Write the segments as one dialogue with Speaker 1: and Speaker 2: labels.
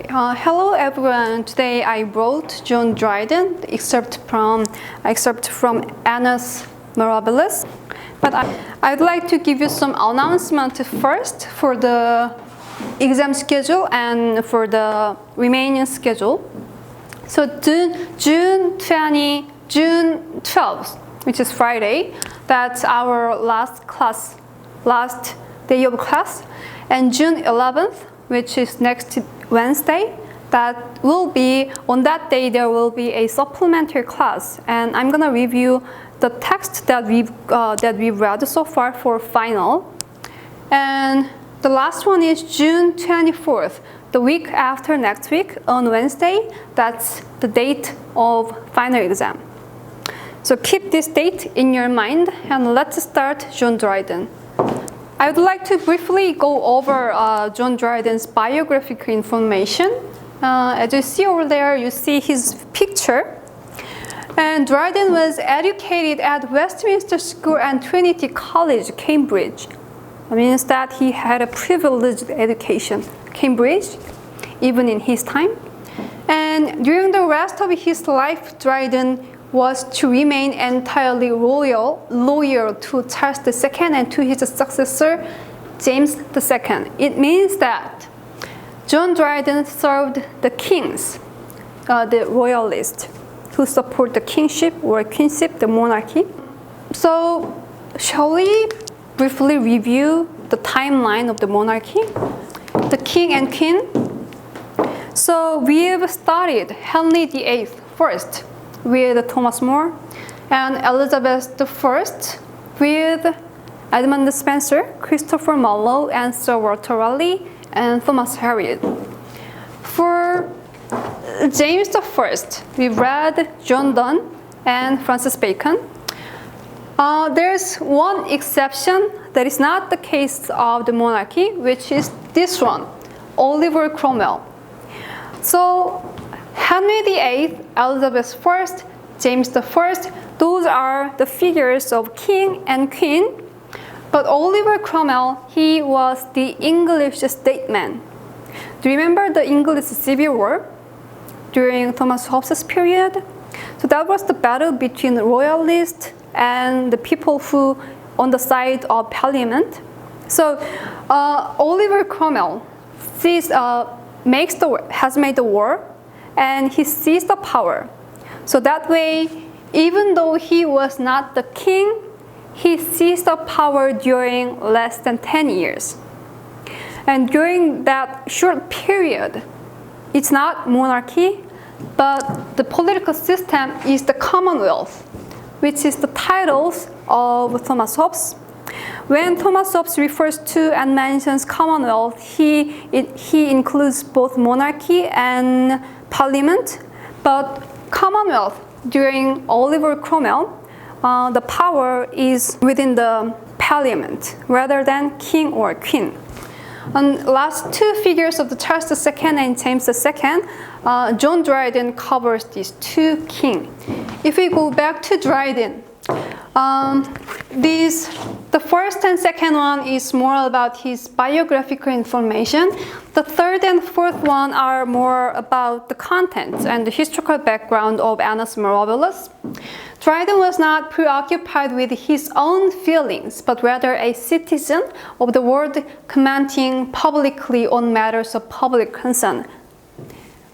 Speaker 1: Okay, hello everyone. Today I wrote John Dryden, excerpt from Annus Mirabilis. But I'd like to give you some announcement first for the exam schedule and for the remaining schedule. So June 12th, which is Friday, that's our last day of class, and June 11th, which is next Wednesday, on that day there will be a supplementary class, and I'm gonna review the text that we've read so far for final. And the last one is June 24th, the week after next week on Wednesday. That's the date of final exam. So keep this date in your mind, and let's start John Dryden. I would like to briefly go over John Dryden's biographical information. As you see over there, you see his picture. And Dryden was educated at Westminster School and Trinity College, Cambridge. It means that he had a privileged education, Cambridge, even in his time. And during the rest of his life, Dryden was to remain entirely loyal to Charles II and to his successor, James II. It means that John Dryden served the kings, the royalists, who support the kingship or queenship, the monarchy. So, shall we briefly review the timeline of the monarchy, the king and queen? So, we have studied Henry VIII first, with Thomas More, and Elizabeth I with Edmund Spencer, Christopher Marlowe, and Sir Walter Raleigh, and Thomas Harriot. For James I, we read John Donne and Francis Bacon. There's one exception that is not the case of the monarchy, which is this one, Oliver Cromwell. So Henry VIII, Elizabeth I, James I, those are the figures of king and queen. But Oliver Cromwell, he was the English statesman. Do you remember the English Civil War during Thomas Hobbes's period? So that was the battle between the royalists and the people who on the side of Parliament. So Oliver Cromwell has made the war, and he seized the power. So that way, even though he was not the king, he seized the power during less than 10 years. And during that short period, it's not monarchy, but the political system is the Commonwealth, which is the titles of Thomas Hobbes. When Thomas Hobbes refers to and mentions Commonwealth, he includes both monarchy and Parliament, but Commonwealth during Oliver Cromwell, the power is within the Parliament rather than king or queen. And last two figures of the Charles II and James II, John Dryden covers these two kings. If we go back to Dryden, the first and second one is more about his biographical information. The third and fourth one are more about the content and the historical background of Annus Mirabilis. Dryden was not preoccupied with his own feelings, but rather a citizen of the world commenting publicly on matters of public concern.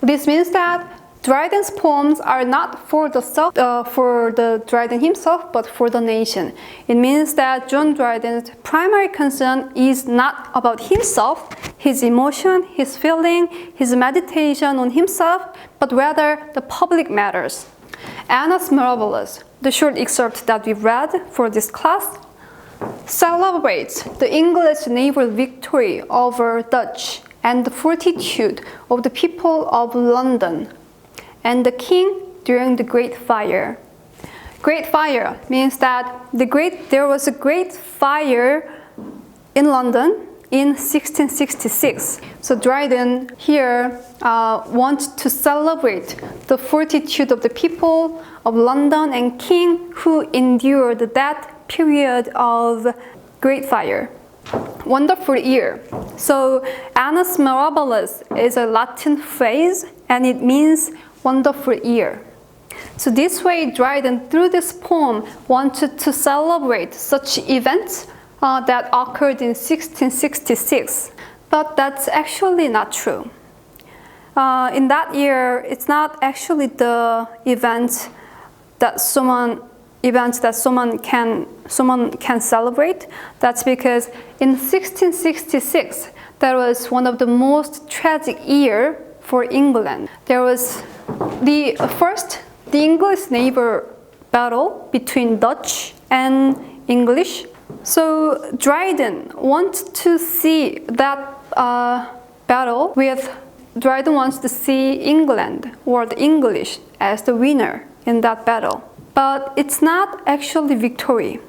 Speaker 1: This means that Dryden's poems are not for the Dryden himself, but for the nation. It means that John Dryden's primary concern is not about himself, his emotion, his feeling, his meditation on himself, but rather the public matters. Annus Mirabilis, the short excerpt that we've read for this class, celebrates the English naval victory over Dutch and the fortitude of the people of London and the king during the Great Fire. Great Fire means that there was a great fire in London in 1666. So Dryden here wants to celebrate the fortitude of the people of London and king who endured that period of great fire. wonderful year. So Annus Mirabilis is a Latin phrase and it means wonderful year. So this way Dryden, through this poem, wanted to celebrate such events that occurred in 1666. But that's actually not true. In that year, it's not actually the event that someone can celebrate. That's because in 1666, that was one of the most tragic year for England. There was the English neighbor battle between Dutch and English. So Dryden wants to see that battle with Dryden wants to see England or the English as the winner in that battle. But it's not actually victory,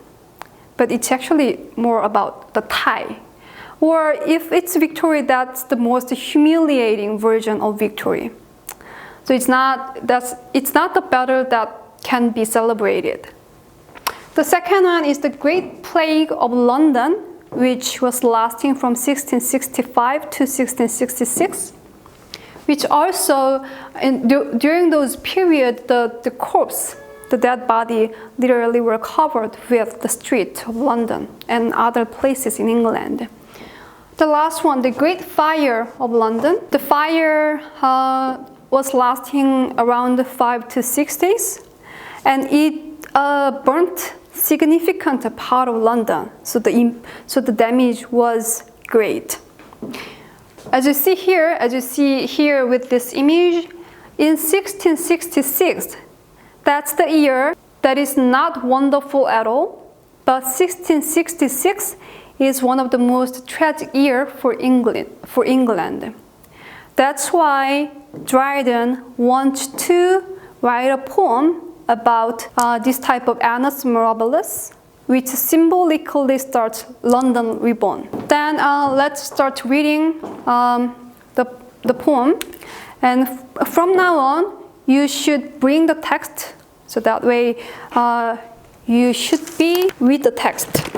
Speaker 1: but it's actually more about the tie. Or if it's victory, that's the most humiliating version of victory. So it's not the battle that can be celebrated. The second one is the Great Plague of London, which was lasting from 1665 to 1666. Which also, during those periods, the corpse, the dead body, literally were covered with the streets of London and other places in England. The last one, the Great Fire of London. The fire was lasting around 5 to 6 days, and it burnt significant part of London. So the damage was great. As you see here with this image, in 1666, that's the year that is not wonderful at all, but 1666 is one of the most tragic year for England. That's why Dryden wants to write a poem about this type of Annus Mirabilis, which symbolically starts London Reborn. Then let's start reading the poem. And from now on, you should bring the text, so that way you should be with the text.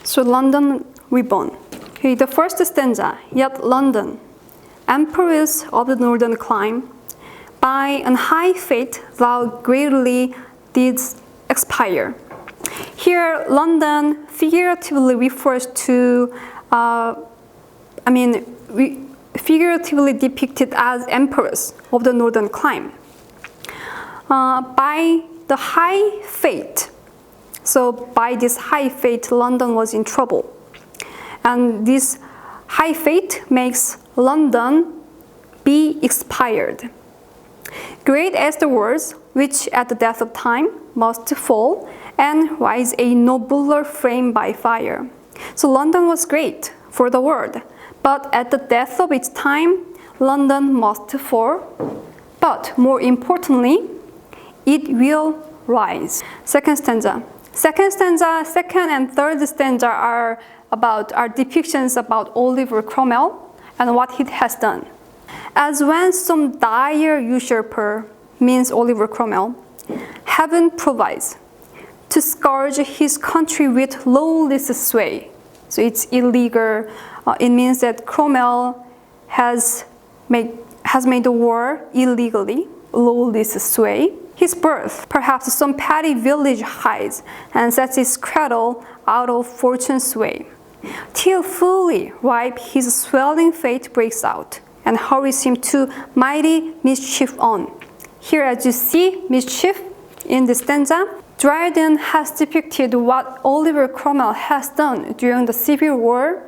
Speaker 1: So London Reborn. Okay, the first stanza, yet London, empress of the northern clime, by an high fate thou greatly didst expire. Here, London figuratively refers to, figuratively depicted as empress of the northern clime. By the high fate, so by this high fate, London was in trouble. And this high fate makes London be expired. Great as the words, which at the death of time must fall, and rise a nobler frame by fire. So London was great for the world, but at the death of its time, London must fall. But more importantly, it will rise. Second stanza. Second and third stanza are depictions about Oliver Cromwell and what he has done. As when some dire usurper, means Oliver Cromwell, heaven provides to scourge his country with lawless sway. So it's illegal. It means that Cromwell has made the war illegally, lawless sway. His birth, perhaps some petty village hides and sets his cradle out of fortune's way. Till fully ripe his swelling fate breaks out and hurries him to mighty mischief on. Here, as you see, mischief in this stanza, Dryden has depicted what Oliver Cromwell has done during the Civil War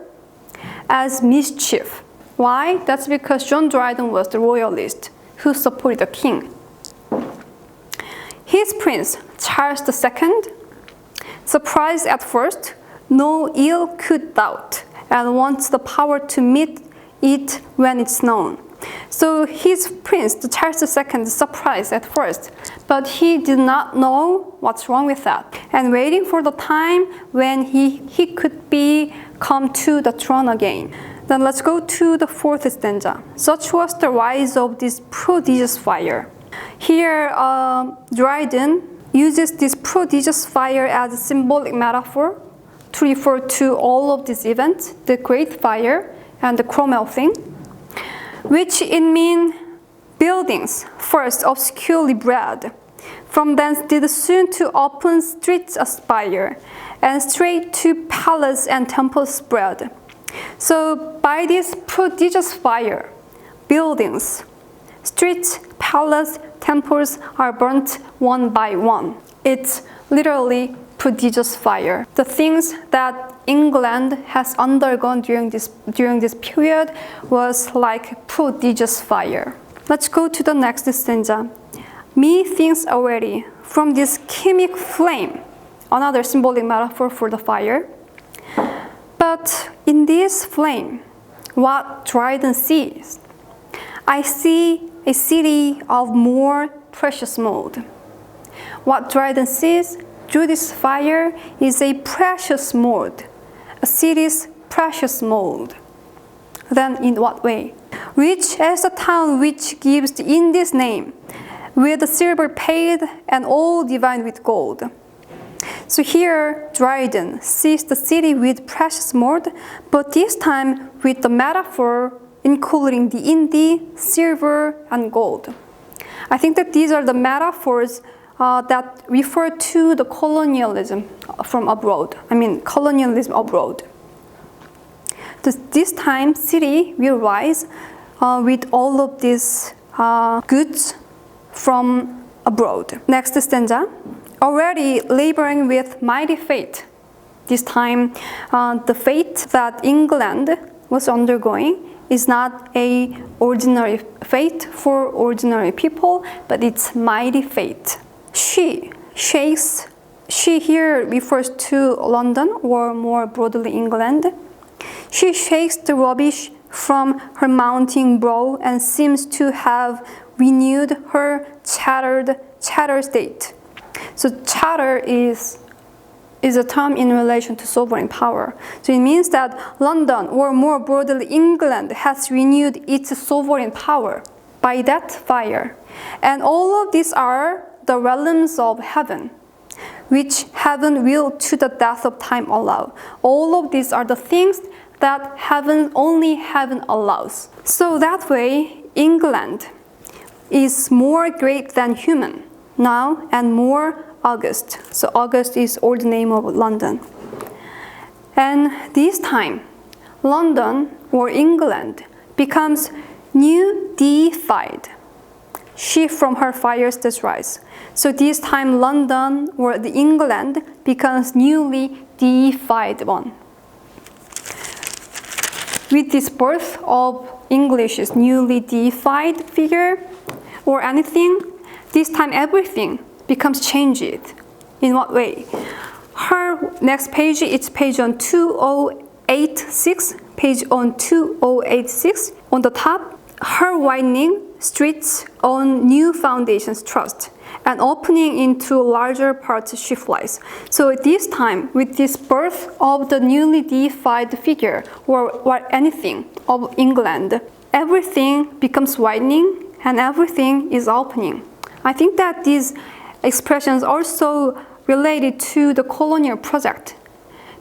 Speaker 1: as mischief. Why? That's because John Dryden was the royalist who supported the king. His prince, Charles II, surprised at first, no ill could doubt, and wants the power to meet it when it's known. So his prince, the Charles II, surprised at first, but he did not know what's wrong with that, and waiting for the time when he could come to the throne again. Then let's go to the fourth stanza. Such was the rise of this prodigious fire. Here, Dryden uses this prodigious fire as a symbolic metaphor to refer to all of these events, the Great Fire and the Cromwell thing, which it mean buildings first obscurely bred, from thence did soon to open streets aspire, and straight to palace and temples spread. So by this prodigious fire, buildings, streets, palace, temples are burnt one by one. It's literally prodigious fire. The things that England has undergone during this period was like prodigious fire. Let's go to the next stanza. Methinks already from this chemic flame, another symbolic metaphor for the fire. But in this flame, what Dryden sees, I see a city of more precious mold. What Dryden sees through this fire is a precious mold, a city's precious mold. Then in what way? Rich as the town which gives in this name, with the silver paid and all divine with gold. So here Dryden sees the city with precious mold, but this time with the metaphor including the Indi, silver, and gold. I think that these are the metaphors that refer to the colonialism from abroad. Colonialism abroad. This time, city will rise with all of these goods from abroad. Next stanza. Already laboring with mighty fate. This time, the fate that England was undergoing is not a ordinary fate for ordinary people, but it's mighty fate. She here refers to London, or more broadly England. She shakes the rubbish from her mounting brow and seems to have renewed her shattered state. So chatter is a term in relation to sovereign power. So it means that London, or more broadly England, has renewed its sovereign power by that fire. And all of these are the realms of heaven, which heaven will to the death of time allow. All of these are the things that only heaven allows. So that way, England is more great than human now and more august. So August is old name of London. And this time, London or England becomes new deified. She from her fires does rise. So this time London or the England becomes newly deified one. With this birth of English's newly deified figure or anything, this time everything becomes changed. In what way? Her next page, it's page on 2086, page on 2086. On the top, her widening streets on new foundations trust, and opening into larger parts she flies. So this time, with this birth of the newly deified figure or anything of England, everything becomes widening and everything is opening. I think that these expressions also related to the colonial project,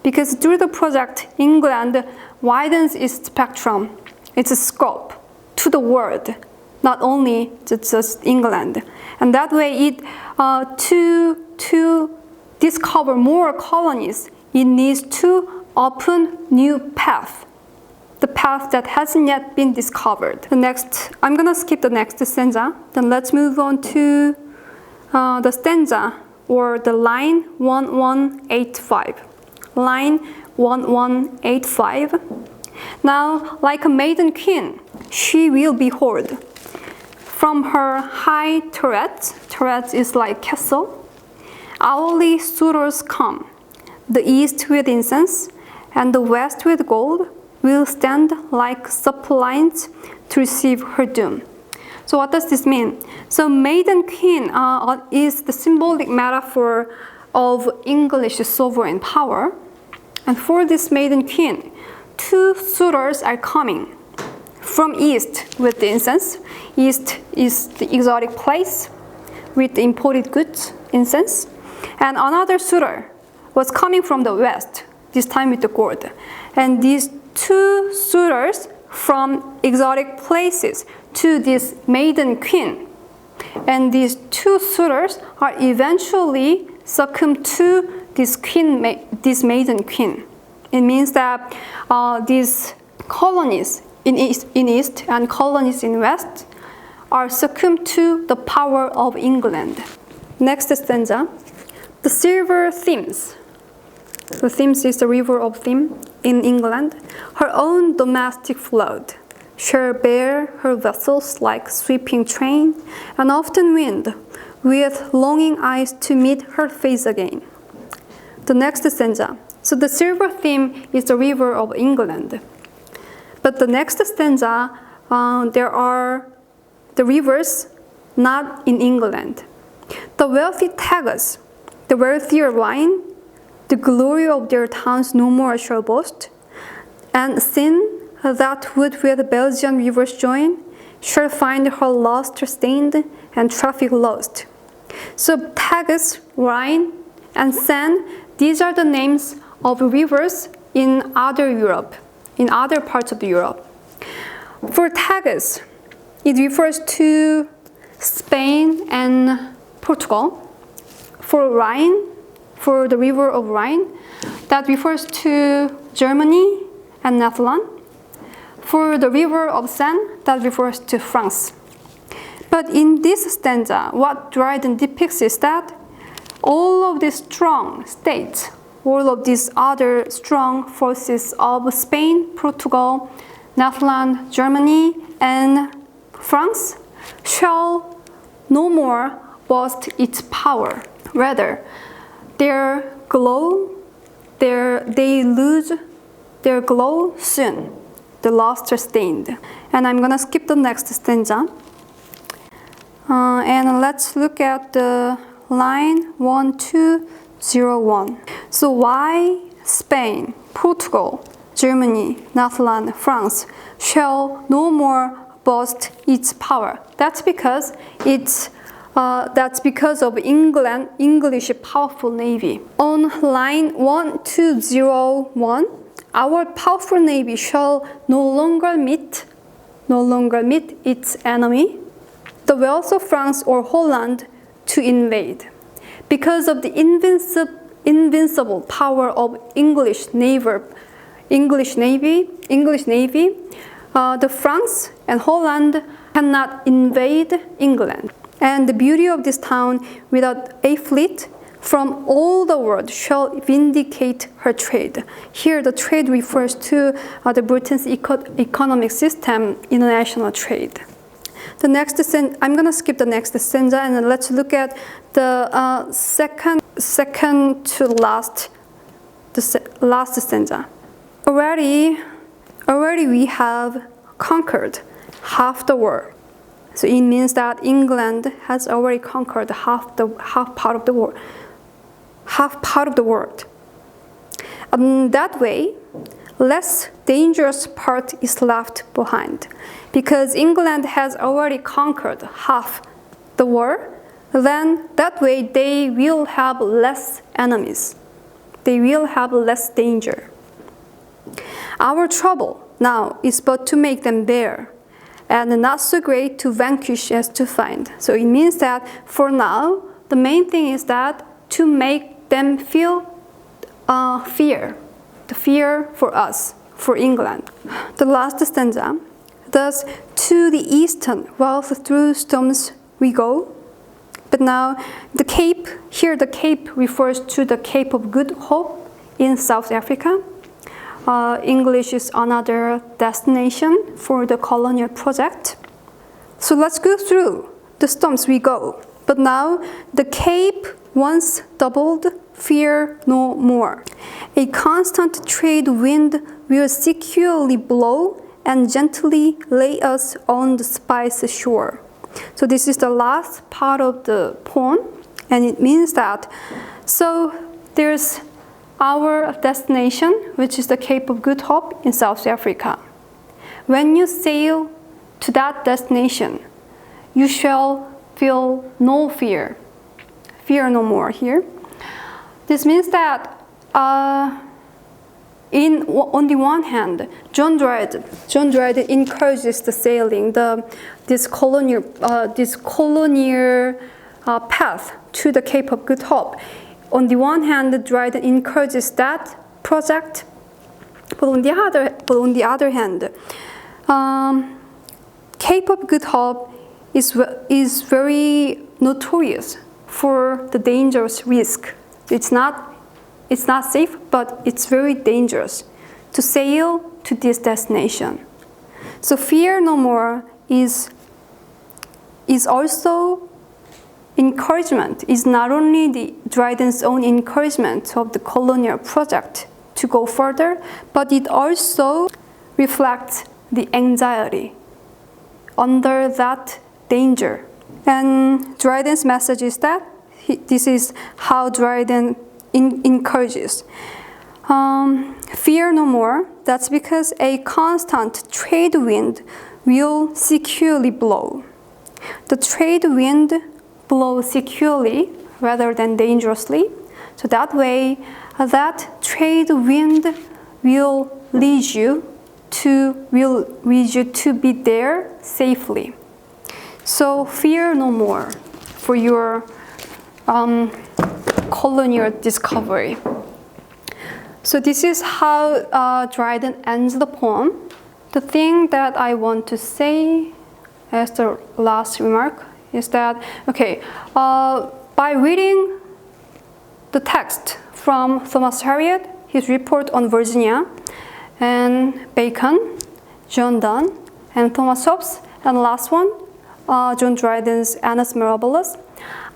Speaker 1: because through the project, England widens its spectrum, its scope to the world, not only just England. And that way, to discover more colonies, it needs to open new path, the path that hasn't yet been discovered. The next, I'm gonna skip the next stanza. Then let's move on to the stanza or the line 1185. Line 1185. Now, like a maiden queen, she will behold from her high turret is like castle, hourly suitors come. The east with incense and the west with gold will stand like suppliants to receive her doom. So what does this mean? So maiden queen is the symbolic metaphor of English sovereign power. And for this maiden queen, two suitors are coming from east with the incense. East is the exotic place with the imported goods, incense. And another suitor was coming from the west. this time with the gourd. And these two suitors from exotic places to this maiden queen. And these two suitors are eventually succumbed to this maiden queen. It means that these colonies in East and colonies in West are succumbed to the power of England. Next stanza. The silver Thames. The Thames is the river of Thames in England. Her own domestic flood shall bear her vessels like sweeping train, and often wind with longing eyes to meet her face again. The next stanza. So the silver Thames is the river of England. But the next stanza, there are the rivers not in England. The wealthy Tagus, the wealthier Rhine, the glory of their towns no more shall boast, and sin that would with Belgian rivers join shall find her lustre stained and traffic lost. So Tagus, Rhine, and Seine, these are the names of rivers in other Europe, in other parts of Europe. For Tagus, it refers to Spain and Portugal. For Rhine, for the river of Rhine, that refers to Germany and Netherlands. For the river of Seine, that refers to France. But in this stanza, what Dryden depicts is that all of these strong states, all of these other strong forces of Spain, Portugal, Netherlands, Germany, and France shall no more boast its power. Rather, their glow, they lose their glow soon, the lustre stained. And I'm gonna skip the next stanza. And let's look at the line 1201. So why Spain, Portugal, Germany, Netherlands, France shall no more boast its power? That's because of English powerful navy. On line 1201, our powerful navy shall no longer meet its enemy, the Wales of France or Holland, to invade. Because of the invincible power of English navy, the France and Holland cannot invade England. And the beauty of this town without a fleet from all the world shall vindicate her trade. Here the trade refers to the Britain's economic system, international trade. The next stanza, I'm going to skip the next stanza and then let's look at the second to last stanza. Already we have conquered half the world. So it means that England has already conquered half part of the world. And that way, less dangerous part is left behind. Because England has already conquered half the world, then that way they will have less enemies. They will have less danger. Our trouble now is but to make them bear, and not so great to vanquish as to find. So it means that for now, the main thing is that to make them feel fear, the fear for us, for England. The last stanza, thus to the eastern, while through storms we go. But now the Cape, here the Cape refers to the Cape of Good Hope in South Africa. English is another destination for the colonial project. So let's go through the storms we go. But now the Cape once doubled, fear no more. A constant trade wind will securely blow and gently lay us on the spice shore. So this is the last part of the poem, and it means that, so there's our destination, which is the Cape of Good Hope in South Africa. When you sail to that destination, you shall feel no fear. Fear no more here. This means that on the one hand, John Dryden encourages the sailing, this colonial path to the Cape of Good Hope. On the one hand, Dryden encourages that project, but on the other hand, Cape of Good Hope is very notorious for the dangerous risk. It's not safe, but it's very dangerous to sail to this destination. So Fear No More is also encouragement, is not only the Dryden's own encouragement of the colonial project to go further, but it also reflects the anxiety under that danger. And Dryden's message is that this is how Dryden encourages. Fear no more. That's because a constant trade wind will securely blow. The trade wind blows securely rather than dangerously. So that way, that trade wind will lead you to be there safely. So fear no more for your colonial discovery. So this is how Dryden ends the poem. The thing that I want to say as the last remark is that, by reading the text from Thomas Harriot, his report on Virginia, and Bacon, John Donne, and Thomas Hobbes, and the last one, John Dryden's Annus Mirabilis,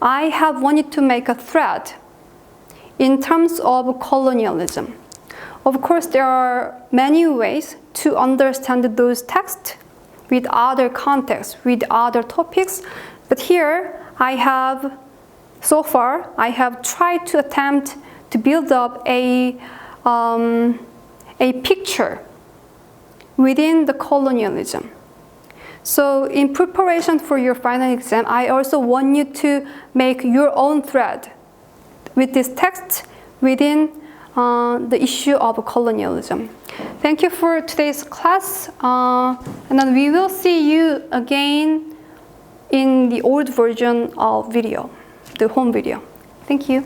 Speaker 1: I have wanted to make a thread in terms of colonialism. Of course, there are many ways to understand those texts with other contexts, with other topics, but here so far, I have tried to attempt to build up a picture within the colonialism. So in preparation for your final exam, I also want you to make your own thread with this text within the issue of colonialism. Thank you for today's class, and then we will see you again in the old version of video, the home video. Thank you.